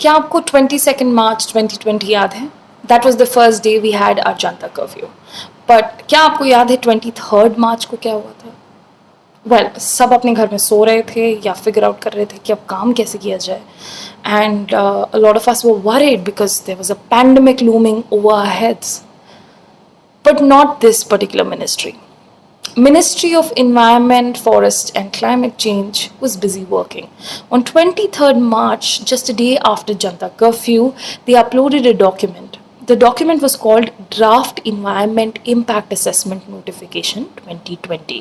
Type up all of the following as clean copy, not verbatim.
क्या आपको 22 मार्च 2020 याद है? That was the first day we had our Janata curfew. But क्या आपको याद है 23 मार्च को क्या हुआ था? वेल, सब अपने घर में सो रहे थे या फिगर आउट कर रहे थे कि अब काम कैसे किया जाए. And a lot of us were worried because there was a pandemic looming over our heads. But not this particular ministry. Ministry of Environment, Forest and Climate Change was busy working. On 23rd March, just a day after Janta curfew, they uploaded a document. The document was called Draft Environment Impact Assessment Notification 2020.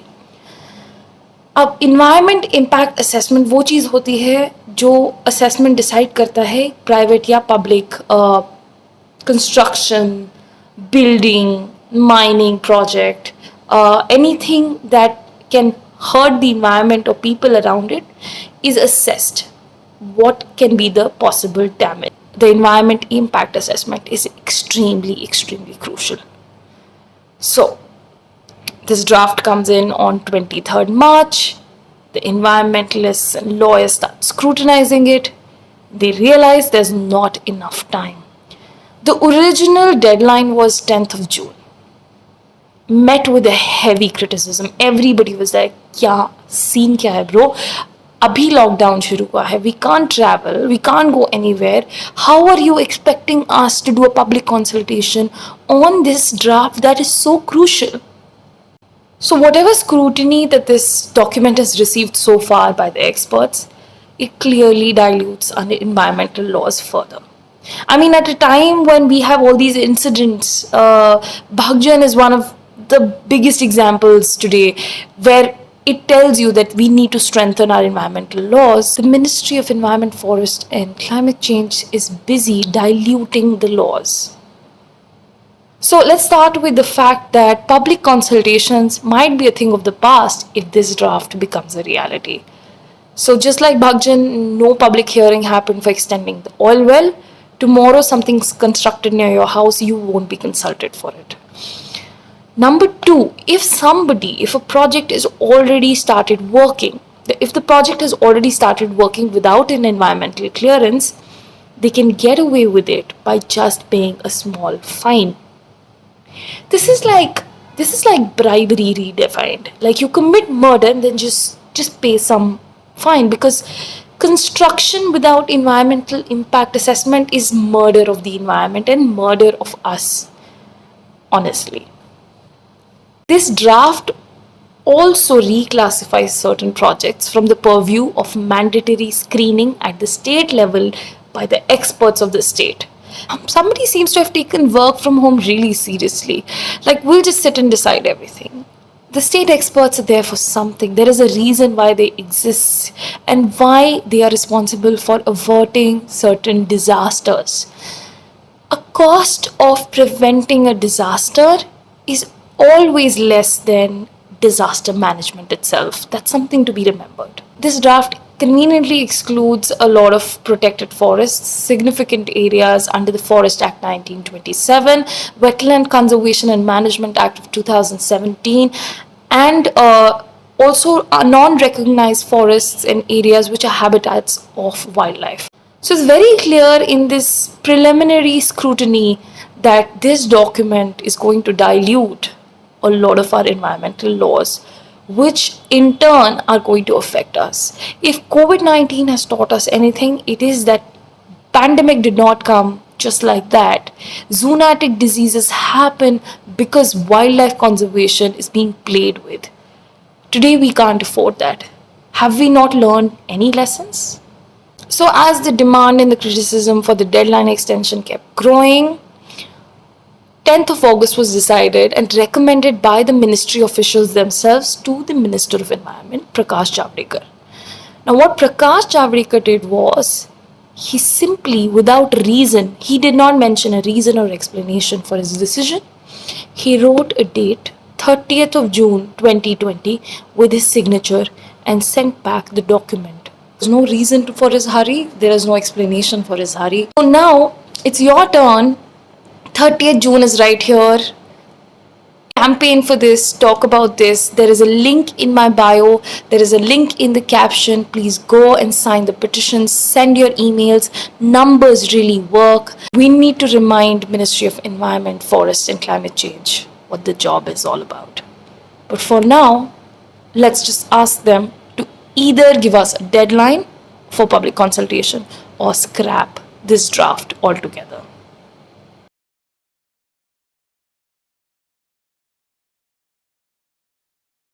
अब environment impact assessment वो चीज़ होती है जो assessment decide करता है private या public construction, building, mining project, anything that can hurt the environment or people around it is assessed. What can be the possible damage? The environment impact assessment is extremely crucial. So, this draft comes in on 23rd March. The environmentalists and lawyers start scrutinizing it. They realize there's not enough time. The original deadline was 10th of June. Met with a heavy criticism. Everybody was like, क्या scene क्या है bro? अभी lockdown शुरू हुआ है. We can't travel. We can't go anywhere. How are you expecting us to do a public consultation on this draft that is so crucial? So whatever scrutiny that this document has received so far by the experts, it clearly dilutes our environmental laws further. I mean, at a time when we have all these incidents, Bhagjan is one of the biggest examples today where it tells you that we need to strengthen our environmental laws. The Ministry of Environment, Forest and Climate Change is busy diluting the laws. So let's start with the fact that public consultations might be a thing of the past if this draft becomes a reality. So just like Bhagjan, no public hearing happened for extending the oil well. Tomorrow something's constructed near your house, you won't be consulted for it. Number two, if a project is already started working, if the project has already started working without an environmental clearance, they can get away with it by just paying a small fine. This is like bribery redefined. Like you commit murder and then just pay some fine, because construction without environmental impact assessment is murder of the environment and murder of us, honestly. This draft also reclassifies certain projects from the purview of mandatory screening at the state level by the experts of the state. Somebody seems to have taken work from home really seriously. Like, we'll just sit and decide everything. The state experts are there for something. There is a reason why they exist and why they are responsible for averting certain disasters. A cost of preventing a disaster is always less than disaster management itself. That's something to be remembered. This draft conveniently excludes a lot of protected forests, significant areas under the Forest Act 1927, Wetland Conservation and Management Act of 2017, and also non-recognized forests and areas which are habitats of wildlife. So it's very clear in this preliminary scrutiny that this document is going to dilute a lot of our environmental laws, which in turn are going to affect us. If COVID-19 has taught us anything, it is that pandemic did not come just like that. Zoonotic diseases happen because wildlife conservation is being played with. Today we can't afford that. Have we not learned any lessons? So as the demand and the criticism for the deadline extension kept growing, 10th of August was decided and recommended by the ministry officials themselves to the Minister of Environment, Prakash Javadekar. Now what Prakash Javadekar did was, he simply, without reason, he did not mention a reason or explanation for his decision. He wrote a date, 30th of June 2020, with his signature and sent back the document. There's no reason for his hurry. There is no explanation for his hurry. So now it's your turn. 30th June is right here. campaign for this, talk about this. There is a link in my bio, there is a link in the caption. Please go and sign the petitions, send your emails. Numbers really work. We need to remind Ministry of Environment, Forest and Climate Change what the job is all about. But for now, let's just ask them to either give us a deadline for public consultation or scrap this draft altogether.